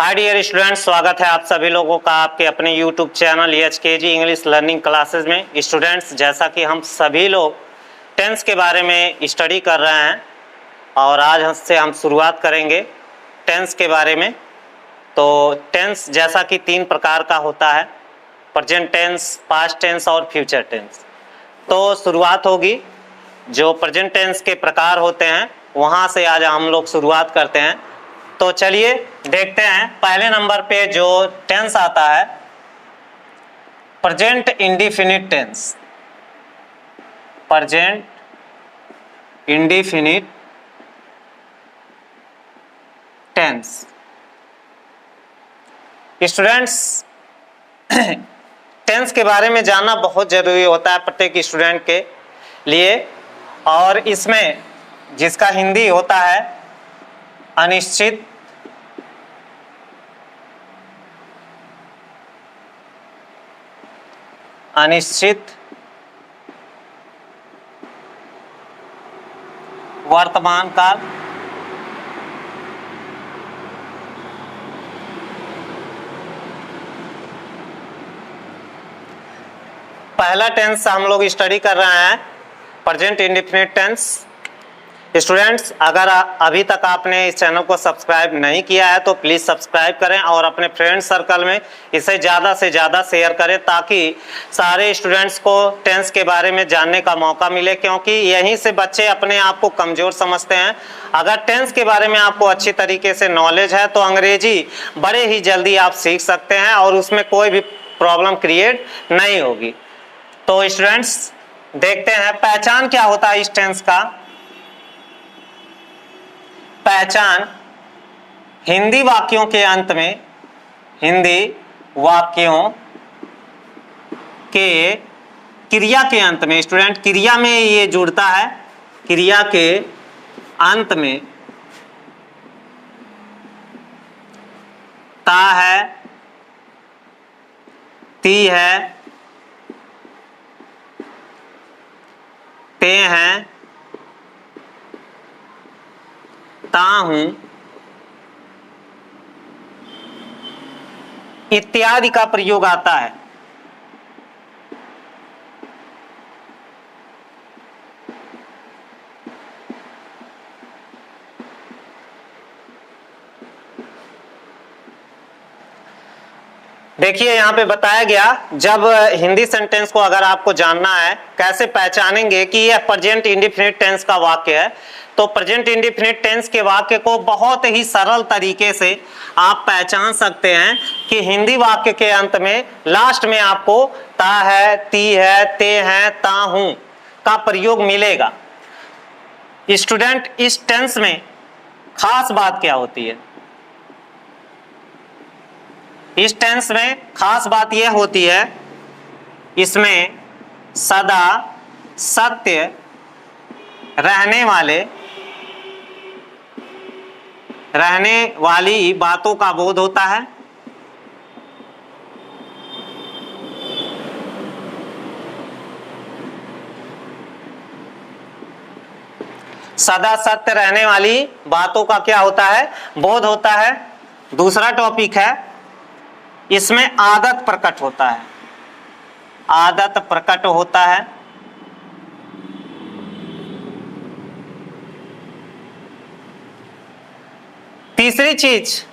Hi dear students, स्वागत है आप सभी लोगों का आपके अपने YouTube channel EHKG English learning classes में। स्टूडेंट्स, जैसा कि हम सभी लोग टेंस के बारे में स्टडी कर रहे हैं और आज से हम शुरुआत करेंगे टेंस के बारे में। तो टेंस जैसा कि 3 प्रकार का होता है, प्रेजेंट टेंस, पास्ट टेंस और फ्यूचर टेंस। तो शुरुआत होगी जो प्रेजेंट टेंस के प्रकार होते हैं वहाँ से आज हम लोग शुरुआत करते हैं। तो चलिए देखते हैं। पहले नंबर पे जो टेंस आता है present indefinite tense. Present indefinite tense. Students, tense के बारे में जानना बहुत जरूरी होता है प्रत्येक स्टूडेंट के लिए, और इसमें जिसका हिंदी होता है अनिश्चित, अनिश्चित, वर्तमान काल, पहला टेंस हम लोग स्टडी कर रहे हैं प्रेजेंट इंडेफिनिट टेंस। स्टूडेंट्स, अगर अभी तक आपने इस चैनल को सब्सक्राइब नहीं किया है तो प्लीज़ सब्सक्राइब करें और अपने फ्रेंड सर्कल में इसे ज़्यादा से ज़्यादा शेयर करें ताकि सारे स्टूडेंट्स को टेंस के बारे में जानने का मौका मिले, क्योंकि यहीं से बच्चे अपने आप को कमज़ोर समझते हैं। अगर टेंस के बारे में आपको अच्छी तरीके से नॉलेज है तो अंग्रेजी बड़े ही जल्दी आप सीख सकते हैं और उसमें कोई भी प्रॉब्लम क्रिएट नहीं होगी। तो स्टूडेंट्स देखते हैं पहचान क्या होता है इस टेंस का। पहचान हिंदी वाक्यों के अंत में, हिंदी वाक्यों के क्रिया के अंत में, स्टूडेंट क्रिया में ये जुड़ता है, क्रिया के अंत में ता है, ती है, ते हैं, ता हूं इत्यादि का प्रयोग आता है। देखिए यहां पे बताया गया, जब हिंदी सेंटेंस को अगर आपको जानना है कैसे पहचानेंगे कि यह प्रेजेंट इंडेफिनिट टेंस का वाक्य है, तो प्रेजेंट इंडेफिनिट टेंस के वाक्य को बहुत ही सरल तरीके से आप पहचान सकते हैं कि हिंदी वाक्य के अंत में लास्ट में आपको ता है, ती है, ते हैं, ता हूं का प्रयोग मिलेगा। स्टूडेंट, इस टेंस में खास बात क्या होती है? इस टेंस में खास बात यह होती है, इसमें सदा सत्य रहने वाली बातों का बोध होता है। सदा सत्य रहने वाली बातों का क्या होता है? बोध होता है। दूसरा टॉपिक है, इसमें आदत प्रकट होता है, आदत प्रकट होता है। तीसरी चीज,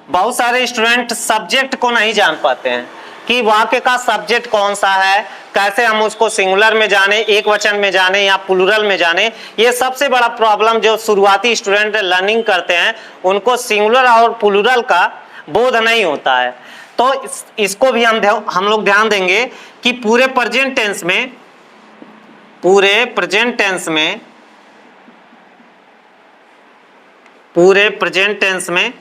बहुत सारे स्टूडेंट सब्जेक्ट को नहीं जान पाते हैं कि वाक्य का सब्जेक्ट कौन सा है, कैसे हम उसको सिंगुलर में जाने, एक वचन में जाने या प्लूरल में जाने। ये सबसे बड़ा प्रॉब्लम जो शुरुआती स्टूडेंट लर्निंग करते हैं उनको सिंगुलर और प्लूरल का बोध नहीं होता है। तो इसको भी हम लोग ध्यान देंगे कि पूरे प्रेजेंट टेंस में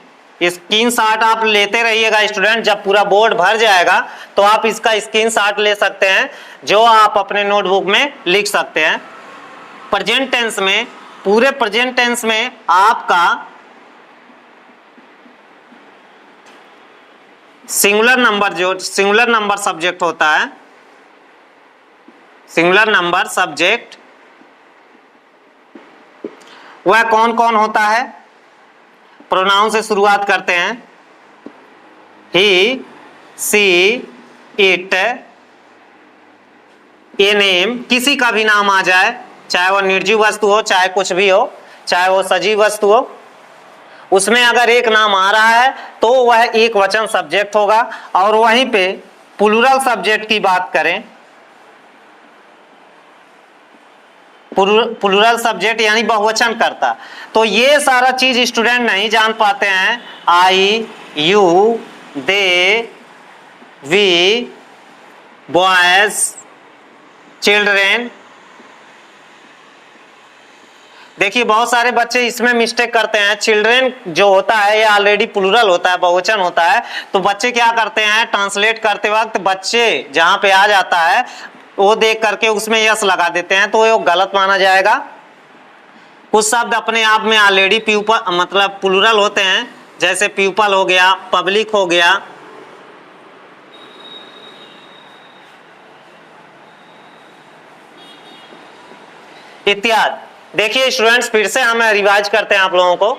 स्क्रीनशॉट आप लेते रहिएगा स्टूडेंट। जब पूरा बोर्ड भर जाएगा तो आप इसका स्क्रीनशॉट ले सकते हैं, जो आप अपने नोटबुक में लिख सकते हैं। प्रेजेंट टेंस में, पूरे प्रेजेंट टेंस में आपका सिंगुलर नंबर, जो सिंगुलर नंबर सब्जेक्ट होता है, सिंगुलर नंबर सब्जेक्ट वह कौन कौन होता है? प्रोनाउन से शुरुआत करते हैं। ही, सी, इट, ए नेम, किसी का भी नाम आ जाए, चाहे वो निर्जीव वस्तु हो, चाहे कुछ भी हो, चाहे वो सजीव वस्तु हो, उसमें अगर एक नाम आ रहा है तो वह एक वचन सब्जेक्ट होगा। और वहीं पे प्लूरल सब्जेक्ट की बात करें, प्लूरल सब्जेक्ट यानी बहुवचन करता, तो ये सारा चीज स्टूडेंट नहीं जान पाते हैं। I, you, they, we, boys, children. देखिए बहुत सारे बच्चे इसमें मिस्टेक करते हैं। चिल्ड्रेन जो होता है ये ऑलरेडी प्लूरल होता है, बहुवचन होता है, तो बच्चे क्या करते हैं, ट्रांसलेट करते वक्त बच्चे जहां पे आ जाता है वो देख करके उसमें यस लगा देते हैं, तो वो गलत माना जाएगा। कुछ शब्द अपने आप में ऑलरेडी प्यूपल मतलब प्लूरल होते हैं, जैसे प्यूपल हो गया, पब्लिक हो गया, इत्यादि। देखिए स्टूडेंट्स फिर से हम रिवाइज करते हैं आप लोगों को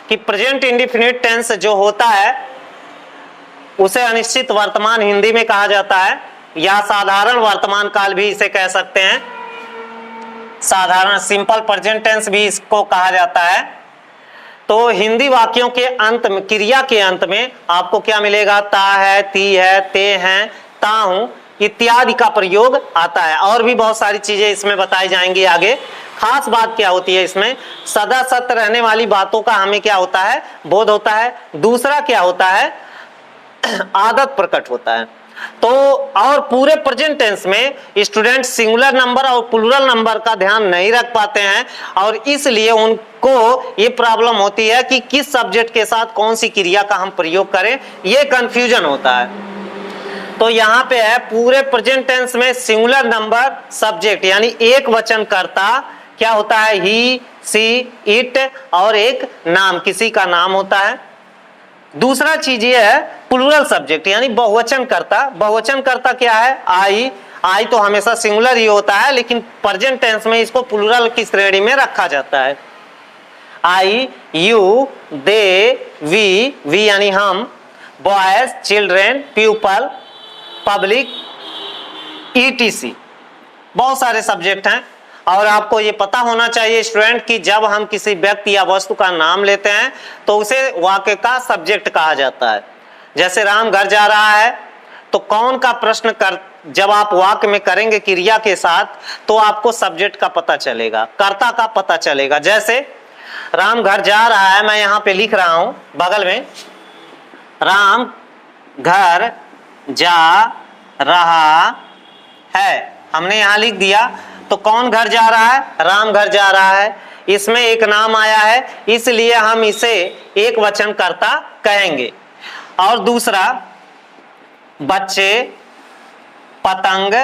कि प्रेजेंट इंडेफिनिट टेंस जो होता है उसे अनिश्चित वर्तमान हिंदी में कहा जाता है, या साधारण वर्तमान काल भी इसे कह सकते हैं, साधारण सिंपल प्रेजेंट टेंस भी इसको कहा जाता है। तो हिंदी वाक्यों के अंत में, क्रिया के अंत में आपको क्या मिलेगा, ता है, ती है, ते हैं, ता हूं इत्यादि का प्रयोग आता है। और भी बहुत सारी चीजें इसमें बताई जाएंगी आगे। खास बात क्या होती है इसमें, सदा सत्य रहने वाली बातों का हमें क्या होता है, बोध होता है। दूसरा क्या होता है, आदत प्रकट होता है। तो और पूरे प्रेजेंट टेंस में स्टूडेंट सिंगुलर नंबर और प्लूरल नंबर का ध्यान नहीं रख पाते हैं, और इसलिए उनको ये प्रॉब्लम होती है कि किस सब्जेक्ट के साथ कौन सी क्रिया का हम प्रयोग करें, ये कंफ्यूजन होता है। तो यहाँ पे है पूरे प्रेजेंट टेंस में सिंगुलर नंबर सब्जेक्ट यानी एक वचन कर्ता क्या होता है, ही, सी, इट, और एक नाम, किसी का नाम होता है। दूसरा चीज ये है प्लूरल सब्जेक्ट यानी बहुवचन कर्ता। बहुवचन कर्ता क्या है, आई। आई तो हमेशा सिंगुलर ही होता है, लेकिन प्रेजेंट टेंस में इसको प्लूरल की श्रेणी में रखा जाता है। आई, यू, दे, वी यानी हम, boys, children, people, public, etc, बहुत सारे सब्जेक्ट हैं। और आपको ये पता होना चाहिए स्टूडेंट कि जब हम किसी व्यक्ति या वस्तु का नाम लेते हैं तो उसे वाक्य का सब्जेक्ट कहा जाता है। जैसे राम घर जा रहा है, तो कौन का प्रश्न कर, जब आप वाक्य में करेंगे क्रिया के साथ तो आपको सब्जेक्ट का पता चलेगा, कर्ता का पता चलेगा। जैसे राम घर जा रहा है, मैं यहाँ पे लिख रहा हूं बगल में, राम घर जा रहा है, हमने यहां लिख दिया। तो कौन घर जा रहा है, राम घर जा रहा है। इसमें एक नाम आया है, इसलिए हम इसे एक वचन कर्ता कहेंगे। और दूसरा, बच्चे पतंग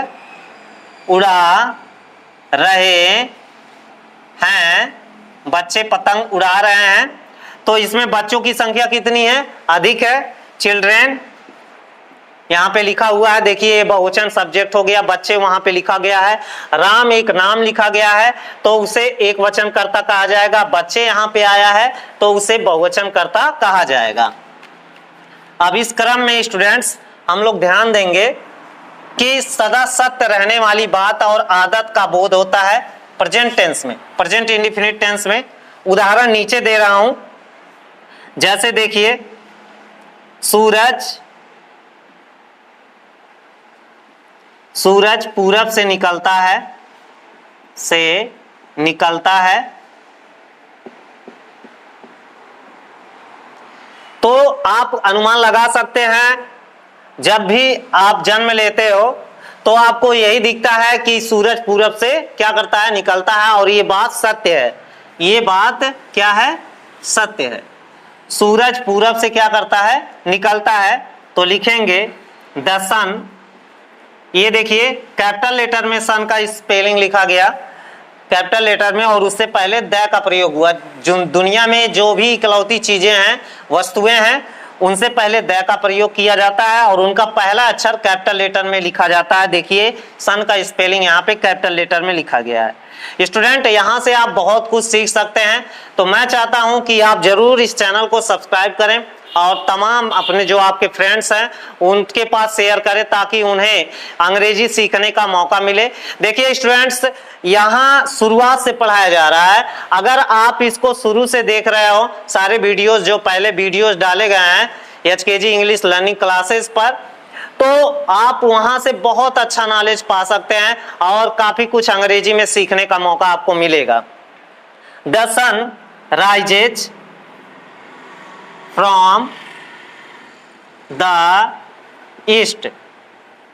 उड़ा रहे हैं, बच्चे पतंग उड़ा रहे हैं, तो इसमें बच्चों की संख्या कितनी है, अधिक है, चिल्ड्रेन यहाँ पे लिखा हुआ है। देखिए ये बहुवचन सब्जेक्ट हो गया, बच्चे वहां पे लिखा गया है, राम एक नाम लिखा गया है तो उसे एक वचन कर्ता कहा जाएगा, बच्चे यहाँ पे आया है तो उसे बहुवचन कर्ता कहा जाएगा। अब इस क्रम में स्टूडेंट्स हम लोग ध्यान देंगे कि सदा सत्य रहने वाली बात और आदत का बोध होता है प्रेजेंट टेंस में, प्रेजेंट इंडेफिनिट टेंस में। उदाहरण नीचे दे रहा हूं, जैसे देखिए सूरज पूरब से निकलता है, तो आप अनुमान लगा सकते हैं जब भी आप जन्म लेते हो तो आपको यही दिखता है कि सूरज पूरब से क्या करता है, निकलता है, और ये बात सत्य है। ये बात क्या है, सत्य है। सूरज पूरब से क्या करता है, निकलता है, तो लिखेंगे द सन। ये देखिए कैपिटल लेटर में सन का स्पेलिंग लिखा गया कैपिटल लेटर में, और उससे पहले द का प्रयोग हुआ। जो दुनिया में जो भी इकलौती चीजें हैं, वस्तुएं हैं, उनसे पहले द का प्रयोग किया जाता है और उनका पहला अक्षर कैपिटल लेटर में लिखा जाता है। देखिए सन का स्पेलिंग यहाँ पे कैपिटल लेटर में लिखा गया है। स्टूडेंट यहाँ से आप बहुत कुछ सीख सकते हैं, तो मैं चाहता हूँ कि आप जरूर इस चैनल को सब्सक्राइब करें और तमाम अपने जो आपके फ्रेंड्स हैं उनके पास शेयर करें ताकि उन्हें अंग्रेजी सीखने का मौका मिले। देखिए स्टूडेंट्स, यहाँ शुरुआत से पढ़ाया जा रहा है। अगर आप इसको शुरू से देख रहे हो, सारे वीडियोस जो पहले वीडियोस डाले गए हैं HKG इंग्लिश लर्निंग क्लासेस पर, तो आप वहां से बहुत अच्छा नॉलेज पा सकते हैं और काफी कुछ अंग्रेजी में सीखने का मौका आपको मिलेगा। The sun rises from the east.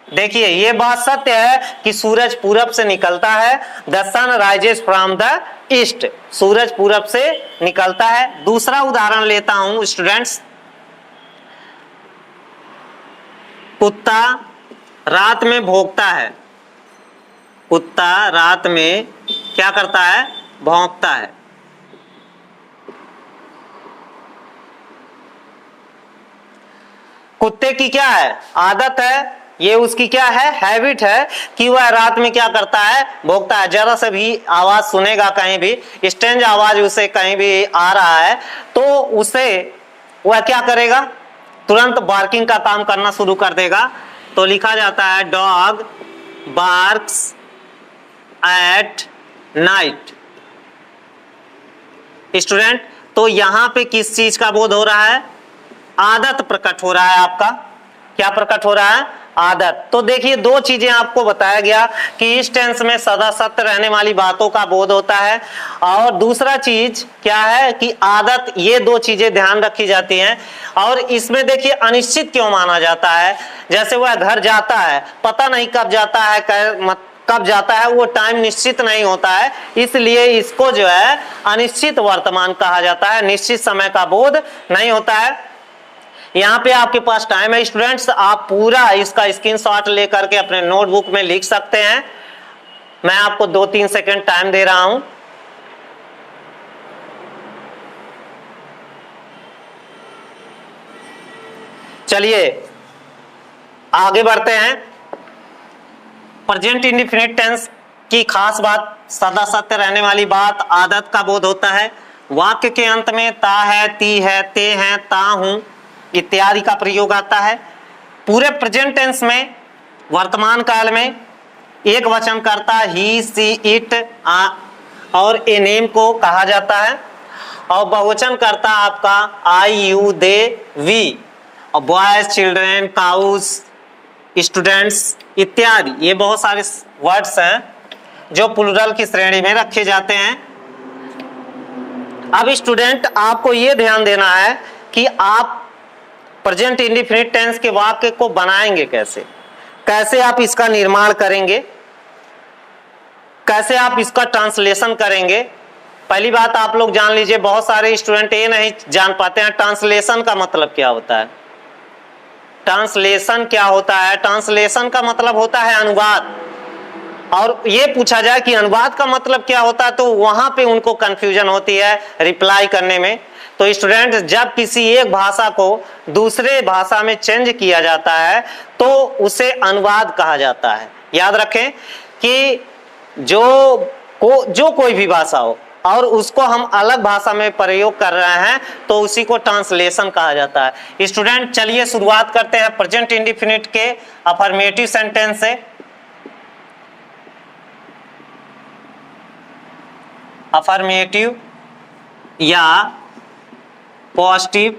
देखिए ये बात सत्य है कि सूरज पूरब से निकलता है। The sun rises from the east, सूरज पूरब से निकलता है। दूसरा उदाहरण लेता हूं स्टूडेंट्स, कुत्ता रात में भौंकता है। कुत्ता रात में क्या करता है? भौंकता है। कुत्ते की क्या है? आदत है, ये उसकी क्या है? हैबिट है कि वह रात में क्या करता है? भौंकता है। जरा से भी आवाज सुनेगा, कहीं भी स्ट्रेंज आवाज उसे कहीं भी आ रहा है तो उसे वह क्या करेगा? तुरंत बार्किंग का काम करना शुरू कर देगा। तो लिखा जाता है dog barks at night. Student, तो यहां पे किस चीज का बोध हो रहा है? आदत प्रकट हो रहा है। आपका क्या प्रकट हो रहा है? आदत। तो देखिए दो चीजें आपको बताया गया कि इस टेंस में सदा सत्य रहने वाली बातों का बोध होता है, और दूसरा चीज क्या है कि आदत। ये दो चीजें ध्यान रखी जाती हैं। और इसमें देखिए अनिश्चित क्यों माना जाता है? जैसे वह घर जाता है, पता नहीं कब जाता है, कब जाता है, वो टाइम निश्चित नहीं होता है, इसलिए इसको जो है अनिश्चित वर्तमान कहा जाता है। निश्चित समय का बोध नहीं होता है। यहाँ पे आपके पास टाइम है स्टूडेंट्स, आप पूरा इसका स्क्रीनशॉट लेकर के अपने नोटबुक में लिख सकते हैं। मैं आपको 2-3 सेकंड टाइम दे रहा हूं। चलिए आगे बढ़ते हैं। प्रेजेंट इंडेफिनिट टेंस की खास बात, सदा सत्य रहने वाली बात, आदत का बोध होता है। वाक्य के अंत में ता है, ती है, ते हैं, ता हूं इत्यादि का प्रयोग आता है। पूरे प्रेजेंट टेंस में वर्तमान काल में एक वचन करता ही, सी, इट और ए नेम को कहा जाता है, और बहुवचन करता आपका आई, यू, दे, वी, और बॉयज, चिल्ड्रेन, काउज, स्टूडेंट्स इत्यादि। ये बहुत सारे वर्ड्स हैं जो प्लूरल की श्रेणी में रखे जाते हैं। अब स्टूडेंट आपको ये ध्यान देना है कि आप प्रेजेंट इंडेफिनिट टेंस के वाक्य को बनाएंगे कैसे, कैसे आप इसका निर्माण करेंगे, कैसे आप इसका ट्रांसलेशन करेंगे। पहली बात आप लोग जान लीजिए, बहुत सारे स्टूडेंट ये नहीं जान पाते हैं ट्रांसलेशन का मतलब क्या होता है। ट्रांसलेशन क्या होता है? ट्रांसलेशन का मतलब होता है अनुवाद। और ये पूछा जाए कि अनुवाद का मतलब क्या होता है, तो वहां पे उनको कंफ्यूजन होती है रिप्लाई करने में। तो स्टूडेंट, जब किसी एक भाषा को दूसरे भाषा में चेंज किया जाता है तो उसे अनुवाद कहा जाता है। याद रखें कि जो कोई भी भाषा हो और उसको हम अलग भाषा में प्रयोग कर रहे हैं तो उसी को ट्रांसलेशन कहा जाता है। स्टूडेंट, चलिए शुरुआत करते हैं प्रेजेंट इंडेफिनिट के अफर्मेटिव सेंटेंस से। अफर्मेटिव या पॉजिटिव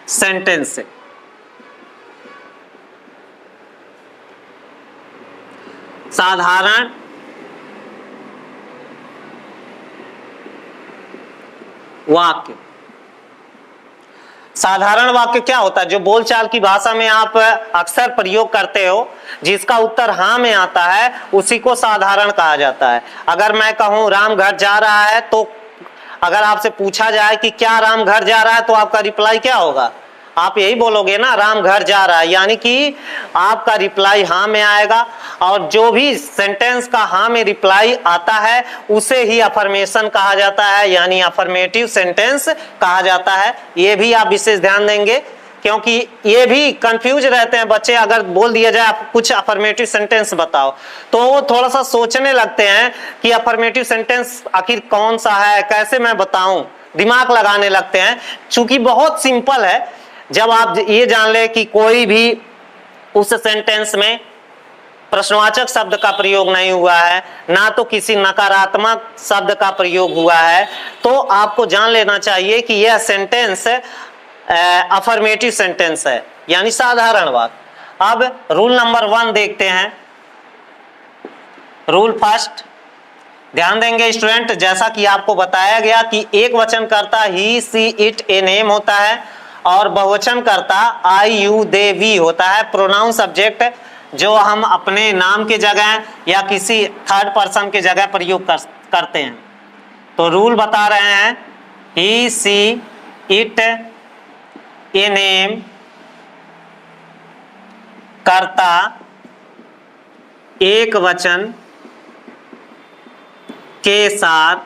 सेंटेंस से। साधारण वाक्य। साधारण वाक्य क्या होता है? जो बोलचाल की भाषा में आप अक्सर प्रयोग करते हो, जिसका उत्तर हाँ में आता है, उसी को साधारण कहा जाता है। अगर मैं कहूं राम घर जा रहा है, तो अगर आपसे पूछा जाए कि क्या राम घर जा रहा है, तो आपका रिप्लाई क्या होगा? आप यही बोलोगे ना, राम घर जा रहा है, यानी कि आपका रिप्लाई हाँ में आएगा। और जो भी सेंटेंस का हाँ में रिप्लाई आता है उसे ही अफर्मेशन कहा जाता है, यानी अफर्मेटिव सेंटेंस कहा जाता है। ये भी आप विशेष ध्यान देंगे, क्योंकि ये भी कंफ्यूज रहते हैं बच्चे। अगर बोल दिया जाए आप कुछ अफर्मेटिव सेंटेंस बताओ, तो वो थोड़ा सा सोचने लगते हैं कि अफर्मेटिव सेंटेंस आखिर कौन सा है, कैसे मैं बताऊं। दिमाग लगाने लगते हैं, चूंकि बहुत सिंपल है। जब आप ये जान ले कि कोई भी उस सेंटेंस में प्रश्नवाचक शब्द का प्रयोग नहीं हुआ है, ना तो किसी नकारात्मक शब्द का प्रयोग हुआ है, तो आपको जान लेना चाहिए कि यह सेंटेंस अफर्मेटिव सेंटेंस है, यानी साधारण बात। अब रूल नंबर 1 देखते हैं। रूल फर्स्ट, ध्यान देंगे स्टूडेंट, जैसा कि आपको बताया गया कि एक वचन करता ही, सी, इट, ए नेम होता है और बहुवचन करता आई, यू, दे, वी होता है। प्रोनाउन सब्जेक्ट जो हम अपने नाम के जगह या किसी थर्ड पर्सन के जगह प्रयोग करते हैं। तो रूल बता रहे हैं, ही, सी, इट, ए नेम, कर्ता एक वचन के साथ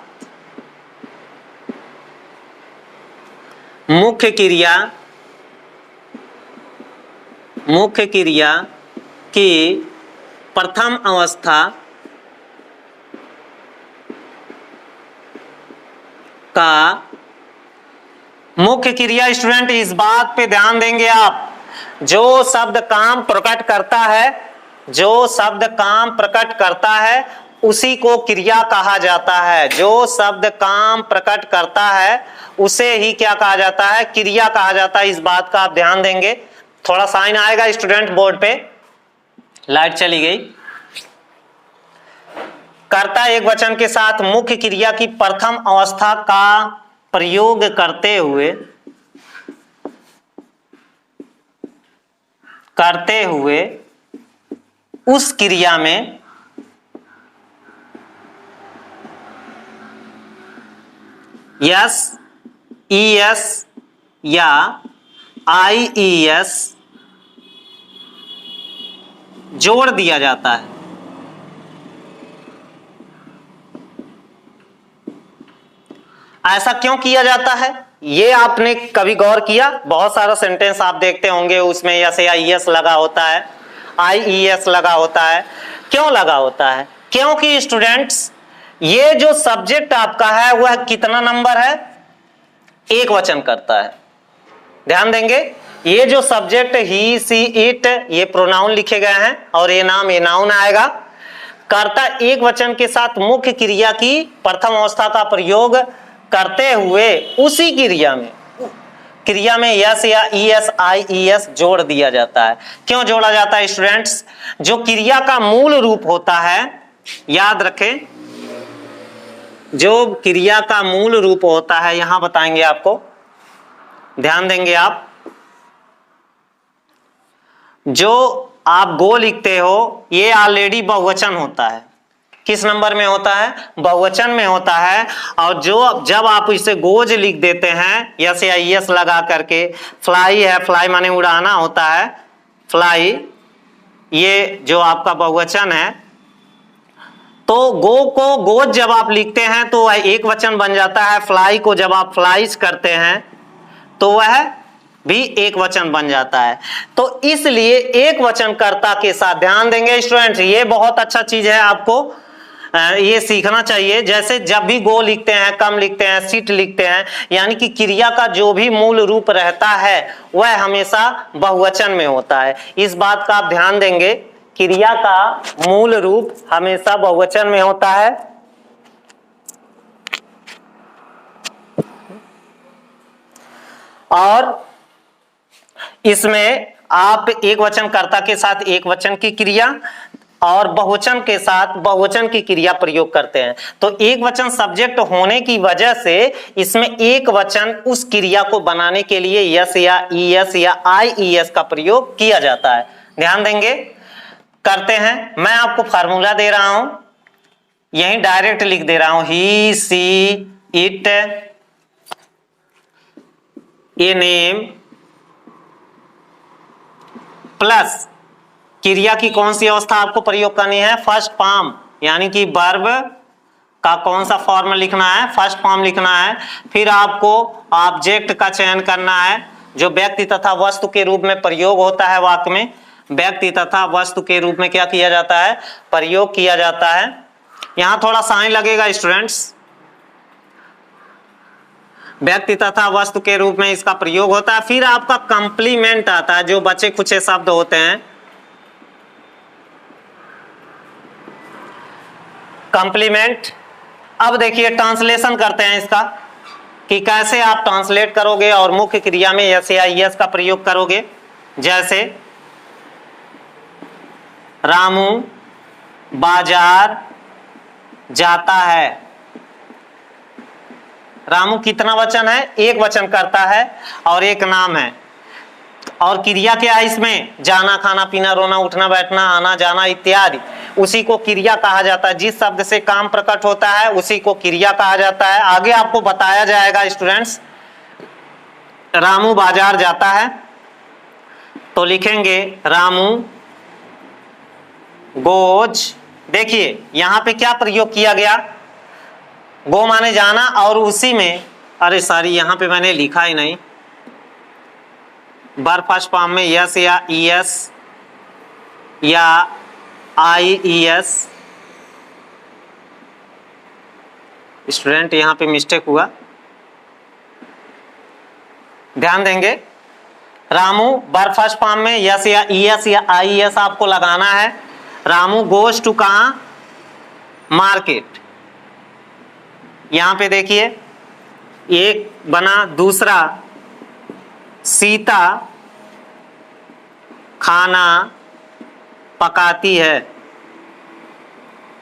मुख्य क्रिया की प्रथम अवस्था का मुख्य क्रिया। स्टूडेंट इस बात पे ध्यान देंगे आप, जो शब्द काम प्रकट करता है, जो शब्द काम प्रकट करता है उसी को क्रिया कहा जाता है। जो शब्द काम प्रकट करता है उसे ही क्या कहा जाता है, क्रिया कहा जाता है। इस बात का आप ध्यान देंगे। थोड़ा साइन आएगा स्टूडेंट बोर्ड पे, लाइट चली गई। कर्ता एक वचन के साथ मुख्य क्रिया की प्रथम अवस्था का प्रयोग करते हुए उस क्रिया में यस, ईएस या आईईएस जोड़ दिया जाता है। ऐसा क्यों किया जाता है, ये आपने कभी गौर किया? बहुत सारा सेंटेंस आप देखते होंगे, उसमें यस या ईएस लगा होता है, आईईएस लगा होता है। क्यों लगा होता है? क्योंकि स्टूडेंट्स ये जो सब्जेक्ट आपका है वह कितना नंबर है, एक वचन करता है। ध्यान देंगे, ये जो सब्जेक्ट ही, सी, इट, ये प्रोनाउन लिखे गए हैं और ये नाम, ये नाउन आएगा। कर्ता एक वचन के साथ मुख्य क्रिया की प्रथम अवस्था का प्रयोग करते हुए उसी क्रिया में यस या ईएस, आईईएस जोड़ दिया जाता है। क्यों जोड़ा जाता है स्टूडेंट्स? जो क्रिया का मूल रूप होता है, याद रखें, जो क्रिया का मूल रूप होता है, यहां बताएंगे आपको, ध्यान देंगे आप। जो आप गो लिखते हो ये ऑलरेडी बहुवचन होता है। किस नंबर में होता है? बहुवचन में होता है। और जो जब आप इसे गोज लिख देते हैं यस या यस लगा करके, फ्लाई है, फ्लाई माने उड़ाना होता है, फ्लाई, ये जो आपका बहुवचन है, तो गो को गोज जब आप लिखते हैं तो वह एक वचन बन जाता है। फ्लाई को जब आप फ्लाइज करते हैं तो वह भी एक वचन बन जाता है। तो इसलिए एक वचन कर्ता के साथ, ध्यान देंगे स्टूडेंट्स, ये बहुत अच्छा चीज है, आपको ये सीखना चाहिए। जैसे जब भी गो लिखते हैं, कम लिखते हैं, सिट लिखते हैं, यानी कि क्रिया का जो भी मूल रूप रहता है वह हमेशा बहुवचन में होता है। इस बात का आप ध्यान देंगे, क्रिया का मूल रूप हमेशा बहुवचन में होता है। और इसमें आप एक वचन कर्ता के साथ एक वचन की क्रिया और बहुवचन के साथ बहुवचन की क्रिया प्रयोग करते हैं। तो एक वचन सब्जेक्ट होने की वजह से इसमें एक वचन उस क्रिया को बनाने के लिए यस या ईएस या आईईएस का प्रयोग किया जाता है। ध्यान देंगे, करते हैं। मैं आपको फार्मूला दे रहा हूं, यहीं डायरेक्ट लिख दे रहा हूं, ही, सी, इट, ए नेम प्लस क्रिया की कौन सी अवस्था आपको प्रयोग करनी है, फर्स्ट फॉर्म, यानी कि वर्ब का कौन सा फॉर्म लिखना है, फर्स्ट फॉर्म लिखना है। फिर आपको ऑब्जेक्ट का चयन करना है जो व्यक्ति तथा वस्तु के रूप में प्रयोग होता है वाक्य में। व्यक्ति तथा वस्तु के रूप में क्या किया जाता है, प्रयोग किया जाता है। यहां थोड़ा साइन लगेगा स्टूडेंट्स, व्यक्ति तथा वस्तु के रूप में इसका प्रयोग होता है। फिर आपका कंप्लीमेंट आता है, जो बचे खुचे शब्द होते हैं। कंप्लीमेंट। अब देखिए ट्रांसलेशन करते हैं इसका कि कैसे आप ट्रांसलेट करोगे और मुख्य क्रिया में यस या यस का प्रयोग करोगे। जैसे रामू बाजार जाता है। रामू कितना वचन है? एक वचन करता है और एक नाम है। और क्रिया क्या है इसमें? जाना, खाना, पीना, रोना, उठना, बैठना, आना, जाना इत्यादि। उसी को क्रिया कहा जाता है। जिस शब्द से काम प्रकट होता है उसी को क्रिया कहा जाता है। आगे आपको बताया जाएगा स्टूडेंट्स। रामू बाजार जाता है तो लिखेंगे रामू गोज। देखिए यहां पे क्या प्रयोग किया गया? गो माने जाना और उसी में, अरे सॉरी यहां पे मैंने लिखा ही नहीं, वर्ब फर्स्ट फॉर्म में यस या ईएस या आईईएस। स्टूडेंट यहां पे मिस्टेक हुआ, ध्यान देंगे। रामू वर्ब फर्स्ट फॉर्म में यस या ईएस या आईईएस आपको लगाना है। रामू गोज टू कहां? मार्केट। यहां पे देखिए एक बना, दूसरा सीता खाना पकाती है।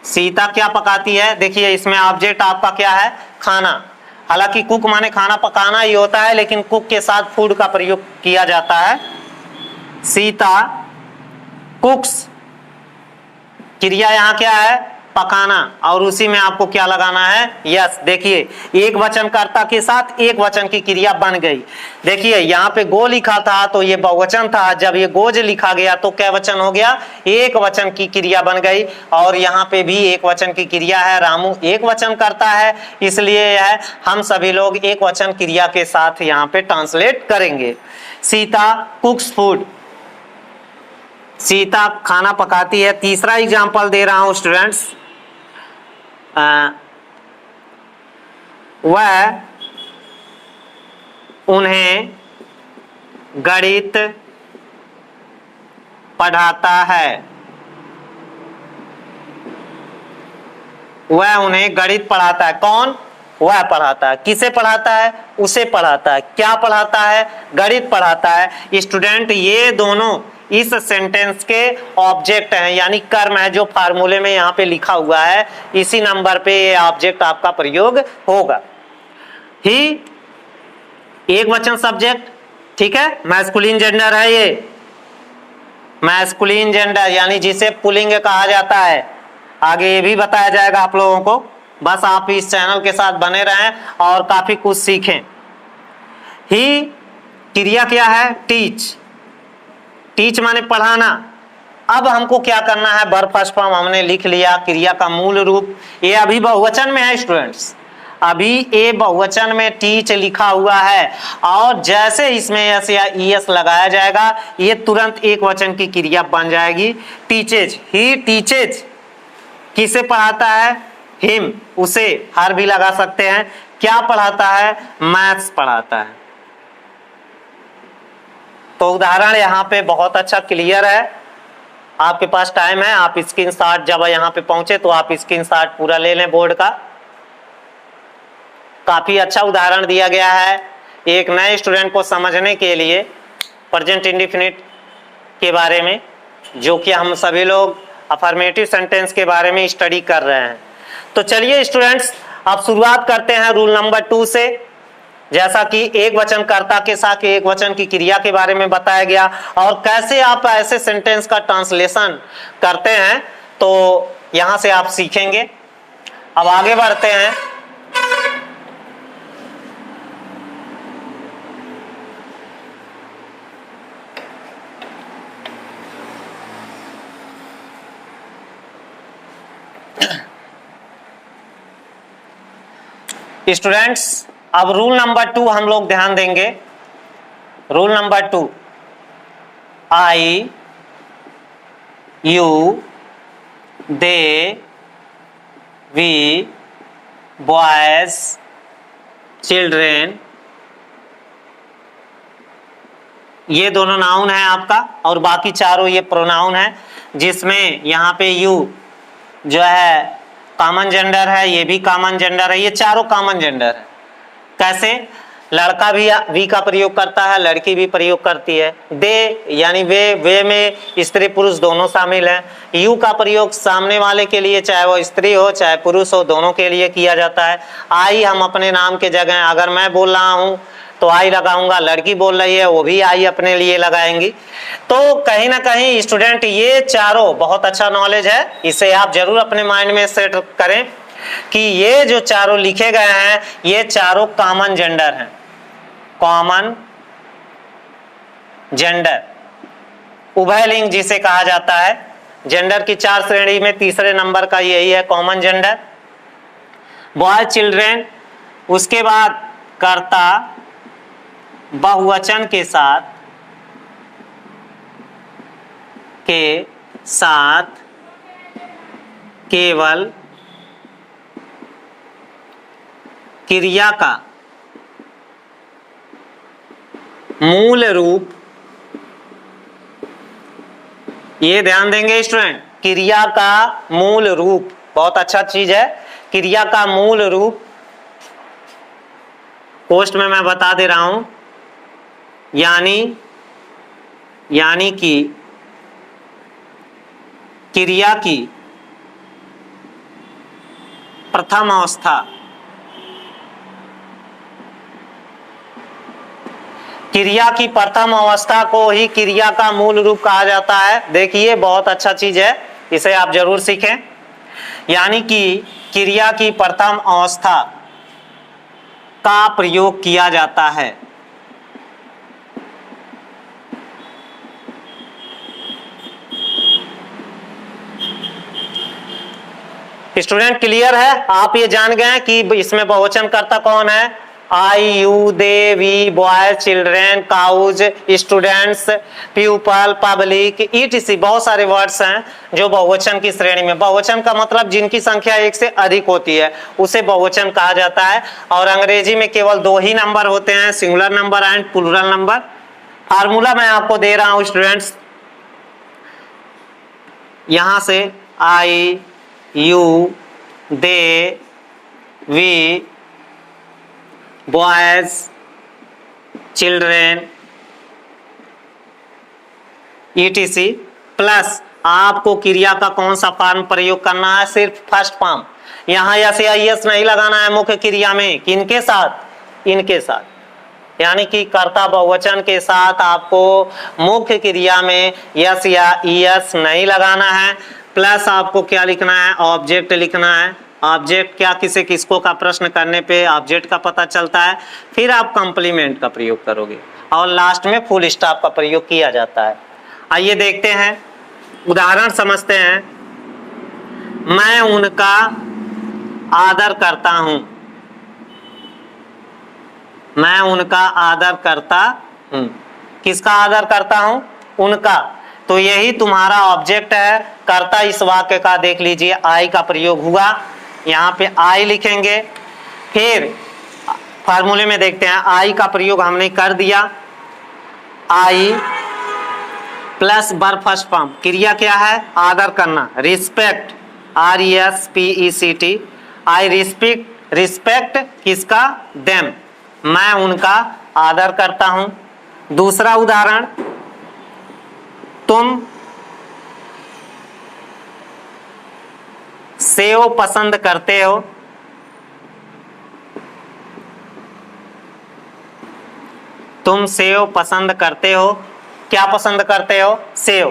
सीता क्या पकाती है? देखिए इसमें ऑब्जेक्ट आपका क्या है? खाना। हालांकि कुक माने खाना पकाना ही होता है, लेकिन कुक के साथ फूड का प्रयोग किया जाता है। सीता कुक्स, क्रिया यहां क्या है? पकाना, और उसी में आपको क्या लगाना है? यस। देखिए एक वचन कर्ता के साथ एक वचन की क्रिया बन गई। देखिए यहाँ पे गो लिखा था तो ये बहुवचन था, जब ये गोज लिखा गया तो क्या वचन हो गया? एक वचन की क्रिया बन गई। और यहाँ पे भी एक वचन की क्रिया है। रामू एक वचन करता है, इसलिए यह हम सभी लोग एक वचन क्रिया के साथ यहाँ पे ट्रांसलेट करेंगे। सीता कुक्स फूड, सीता खाना पकाती है। तीसरा एग्जाम्पल दे रहा हूं स्टूडेंट्स। वह उन्हें गणित पढ़ाता है। वह उन्हें गणित पढ़ाता है। कौन? वह पढ़ाता है। किसे पढ़ाता है? उसे पढ़ाता है। क्या पढ़ाता है? गणित पढ़ाता है। स्टूडेंट ये दोनों इस सेंटेंस के ऑब्जेक्ट हैं, यानी कर्म है, जो फार्मूले में यहाँ पे लिखा हुआ है। इसी नंबर पे ये ऑब्जेक्ट आपका प्रयोग होगा। ही एक वचन सब्जेक्ट, ठीक है, मैस्कुलिन जेंडर है ये। मैस्कुलिन जेंडर यानी जिसे पुल्लिंग कहा जाता है। आगे ये भी बताया जाएगा आप लोगों को। बस आप इस चैनल के साथ बने रहें और काफी कुछ सीखें। ही क्रिया क्या है? टीच। टीच माने पढ़ाना। अब हमको क्या करना है? वर्ब फर्स्ट फॉर्म हमने लिख लिया, क्रिया का मूल रूप। ये अभी बहुवचन में है स्टूडेंट्स, अभी ये बहुवचन में टीच लिखा हुआ है, और जैसे इसमें यस या ईएस लगाया जाएगा ये तुरंत एक वचन की क्रिया बन जाएगी। टीचेज। ही टीचेज किसे पढ़ाता है? हिम, उसे। हर भी लगा सकते हैं। क्या पढ़ाता है? मैथ्स पढ़ाता है। तो उदाहरण यहाँ पे बहुत अच्छा क्लियर है। आपके पास टाइम है, आप स्क्रीनशॉट जब यहाँ पे पहुंचे तो आप स्क्रीनशॉट पूरा ले लें बोर्ड का। काफी अच्छा उदाहरण दिया गया है एक नए स्टूडेंट को समझने के लिए प्रेजेंट इंडेफिनिट के बारे में, जो कि हम सभी लोग अफर्मेटिव सेंटेंस के बारे में स्टडी कर रहे हैं। तो चलिए स्टूडेंट्स अब शुरुआत करते हैं रूल नंबर 2 से। जैसा कि एक वचन कर्ता के साथ एक वचन की क्रिया के बारे में बताया गया, और कैसे आप ऐसे सेंटेंस का ट्रांसलेशन करते हैं, तो यहां से आप सीखेंगे। अब आगे बढ़ते हैं। स्टूडेंट्स अब रूल नंबर 2 हम लोग ध्यान देंगे। Rule number 2, I, you, they, we, boys, children, ये दोनों नाउन है आपका और बाकी चारों ये प्रोनाउन है, जिसमें यहाँ पे यू जो है कॉमन जेंडर है, ये भी कॉमन जेंडर है, ये चारों कॉमन जेंडर है। कैसे? लड़का भी वी का प्रयोग करता है, लड़की भी प्रयोग करती है। दे यानी वे में स्त्री पुरुष दोनों शामिल हैं। यू का प्रयोग सामने वाले के लिए, चाहे वो स्त्री हो चाहे पुरुष हो, दोनों के लिए किया जाता है। आई हम अपने नाम के जगह अगर मैं बोल रहा हूँ तो आई लगाऊंगा, लड़की बोल रही है वो भी आई अपने लिए लगाएंगी। तो कहीं ना कहीं स्टूडेंट ये चारों बहुत अच्छा नॉलेज है, इसे आप जरूर अपने माइंड में सेट करें कि ये जो चारों लिखे गए हैं ये चारों कॉमन जेंडर हैं। कॉमन जेंडर उभयलिंग जिसे कहा जाता है। जेंडर की 4 श्रेणी में तीसरे नंबर का यही है कॉमन जेंडर। बॉय चिल्ड्रेन, उसके बाद कर्ता बहुवचन के साथ केवल क्रिया का मूल रूप, ये ध्यान देंगे स्टूडेंट, क्रिया का मूल रूप बहुत अच्छा चीज है। क्रिया का मूल रूप पोस्ट में मैं बता दे रहा हूं, यानी कि क्रिया की प्रथम अवस्था, क्रिया की प्रथम अवस्था को ही क्रिया का मूल रूप कहा जाता है। देखिए बहुत अच्छा चीज है, इसे आप जरूर सीखें। यानी कि क्रिया की प्रथम अवस्था का प्रयोग किया जाता है। स्टूडेंट क्लियर है? आप ये जान गए कि इसमें बहुवचन कर्ता कौन है? I, you, they, we, boy, children, cows, students, people, public, etc बहुत सारे वर्ड्स हैं जो बहुवचन की श्रेणी में। बहुवचन का मतलब जिनकी संख्या एक से अधिक होती है उसे बहुवचन कहा जाता है। और अंग्रेजी में केवल 2 ही नंबर होते हैं, singular number and plural number. Formula मैं आपको दे रहा हूं स्टूडेंट्स, यहां से I, you, they, we, boys, children, etc plus आपको क्रिया का कौन सा फॉर्म प्रयोग करना है? सिर्फ फर्स्ट फॉर्म। यहां एस या ईएस नहीं लगाना है मुख्य क्रिया में। किनके साथ? इनके साथ। यानी कि कर्ता बहुवचन के साथ आपको मुख्य क्रिया में यस या ईएस नहीं लगाना है। प्लस आपको क्या लिखना है? ऑब्जेक्ट लिखना है। ऑब्जेक्ट क्या, किसे किसको का प्रश्न करने पे ऑब्जेक्ट का पता चलता है। फिर आप कंप्लीमेंट का प्रयोग करोगे और लास्ट में फुल स्टॉप का प्रयोग किया जाता है। आइए देखते हैं, उदाहरण समझते हैं। मैं उनका आदर करता हूं। मैं उनका आदर करता हूं। किसका आदर करता हूं? उनका। तो यही तुम्हारा ऑब्जेक्ट है। कर्ता इस वाक्य का देख लीजिए, आई का प्रयोग हुआ, यहाँ पे आई लिखेंगे। फिर फार्मूले में देखते हैं, आई का प्रयोग हमने कर दिया। आई प्लस वर्ब फर्स्ट फॉर्म, क्रिया क्या है? आदर करना, रिस्पेक्ट, RESPECT। आई रिस्पेक्ट किसका? देम। मैं उनका आदर करता हूं। दूसरा उदाहरण, तुम सेव पसंद करते हो। तुम सेव पसंद करते हो। क्या पसंद करते हो? सेव।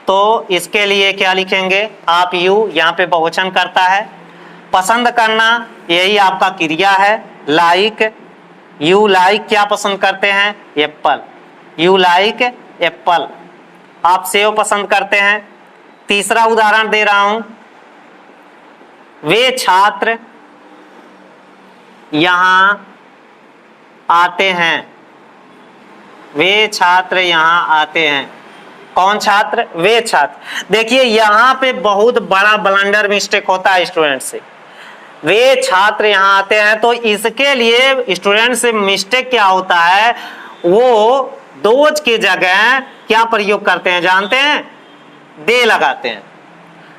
तो इसके लिए क्या लिखेंगे आप? यू, यहाँ पे बहुवचन करता है। पसंद करना यही आपका क्रिया है। लाइक, यू लाइक क्या पसंद करते हैं? एप्पल। यू लाइक एप्पल, आप सेव पसंद करते हैं। तीसरा उदाहरण दे रहा हूं, वे छात्र यहां आते हैं। वे छात्र यहां आते हैं। कौन छात्र? वे छात्र। देखिए यहां पे बहुत बड़ा ब्लंडर मिस्टेक होता है स्टूडेंट से। वे छात्र यहां आते हैं, तो इसके लिए स्टूडेंट से मिस्टेक क्या होता है, वो दोज के जगह क्या प्रयोग करते हैं जानते हैं? दे लगाते हैं।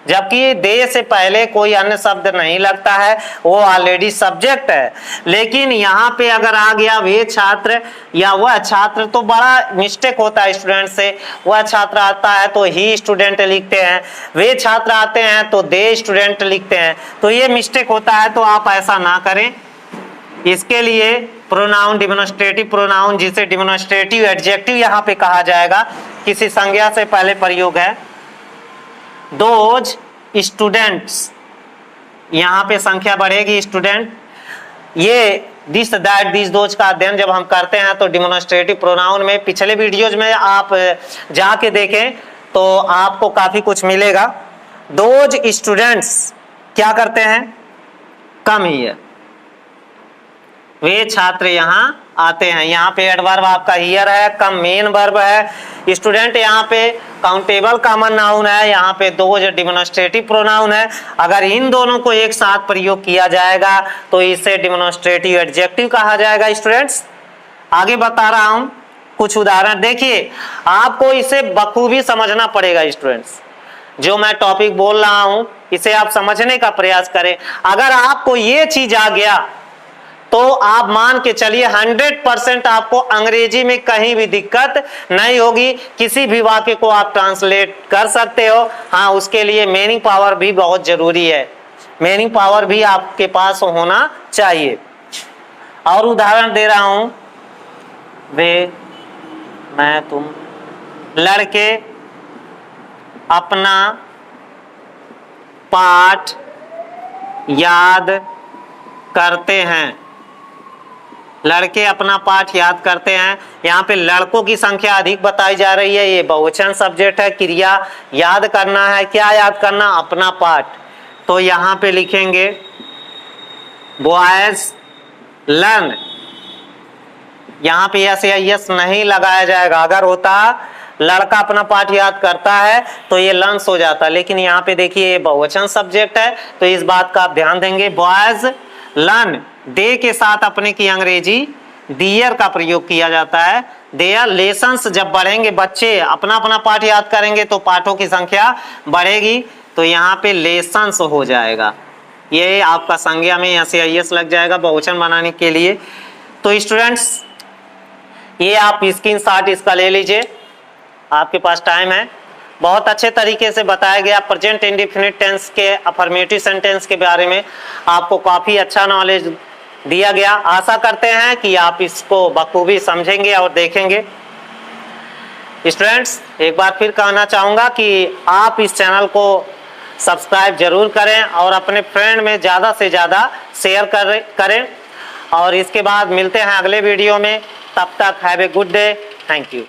जबकि दे से पहले कोई अन्य शब्द नहीं लगता है, वो ऑलरेडी सब्जेक्ट है। लेकिन यहाँ पे अगर आ गया वे छात्र या वह छात्र, तो बड़ा मिस्टेक होता है स्टूडेंट से। वह छात्र आता है तो ही स्टूडेंट लिखते हैं, वे छात्र आते हैं तो दे स्टूडेंट लिखते हैं, तो ये मिस्टेक होता है। तो आप ऐसा ना करें। इसके लिए प्रोनाउन, डिमोन्स्ट्रेटिव प्रोनाउन, जिसे डिमोन्स्ट्रेटिव एडजेक्टिव यहाँ पे कहा जाएगा, किसी संज्ञा से पहले प्रयोग है। दोज स्टूडेंट्स, यहाँ पे संख्या बढ़ेगी स्टूडेंट। ये दिस दैट दिस दोज का अध्ययन जब हम करते हैं तो डिमोन्स्ट्रेटिव प्रोनाउन में पिछले वीडियोज में आप जाके देखें तो आपको काफी कुछ मिलेगा। दोज स्टूडेंट्स क्या करते हैं? कम हियर, वे छात्र यहाँ आते हैं। यहाँ पे एडवर्ब आपका हियर है, कम मेन वर्ब है। स्टूडेंट यहाँ पे काउंटेबल कॉमन नाउन है, यहाँ पे दोज डिमोन्स्ट्रेटिव प्रोनाउन है। अगर इन दोनों को एक साथ प्रयोग किया जाएगा तो इसे डिमोन्स्ट्रेटिव एडजेक्टिव कहा जाएगा। स्टूडेंट्स आगे बता रहा हूं कुछ उदाहरण, देखिए आपको इसे बखूबी समझना पड़ेगा। स्टूडेंट्स जो मैं टॉपिक बोल रहा हूं इसे आप समझने का प्रयास करें। अगर आपको ये चीज आ गया तो आप मान के चलिए 100% आपको अंग्रेजी में कहीं भी दिक्कत नहीं होगी। किसी भी वाक्य को आप ट्रांसलेट कर सकते हो। हाँ, उसके लिए मीनिंग पावर भी बहुत जरूरी है। मीनिंग पावर भी आपके पास होना चाहिए। और उदाहरण दे रहा हूं, वे, मैं, तुम, लड़के अपना पाठ याद करते हैं। लड़के अपना पाठ याद करते हैं। यहाँ पे लड़कों की संख्या अधिक बताई जा रही है। ये बहुवचन सब्जेक्ट है, क्रिया याद करना है। क्या याद करना? अपना पाठ। तो यहाँ पे लिखेंगे बॉयज लर्न। यहाँ पे यस या यस नहीं लगाया जाएगा। अगर होता लड़का अपना पाठ याद करता है तो ये लर्न्स हो जाता, लेकिन यहाँ पे देखिए ये बहुवचन सब्जेक्ट है तो इस बात का आप ध्यान देंगे। बॉयज लर्न, दे के साथ अपने की अंग्रेजी दियर का प्रयोग किया जाता है। देयर लेसन्स, जब बढ़ेंगे बच्चे अपना अपना पाठ याद करेंगे तो पाठों की संख्या बढ़ेगी, तो यहाँ पे लेसन्स हो जाएगा। ये आपका संज्ञा में यस या यस लग जाएगा बहुवचन बनाने के लिए। तो स्टूडेंट्स ये आप स्क्रीनशॉट इसका ले लीजिए, आपके पास टाइम है। बहुत अच्छे तरीके से बताया गया प्रेजेंट इंडेफिनिट टेंस के अफर्मेटिव सेंटेंस के बारे में। आपको काफी अच्छा नॉलेज दिया गया। आशा करते हैं कि आप इसको बखूबी समझेंगे और देखेंगे। स्टूडेंट्स एक बार फिर कहना चाहूँगा कि आप इस चैनल को सब्सक्राइब जरूर करें और अपने फ्रेंड में ज़्यादा से ज़्यादा शेयर करें। और इसके बाद मिलते हैं अगले वीडियो में। तब तक have a good day. Thank you.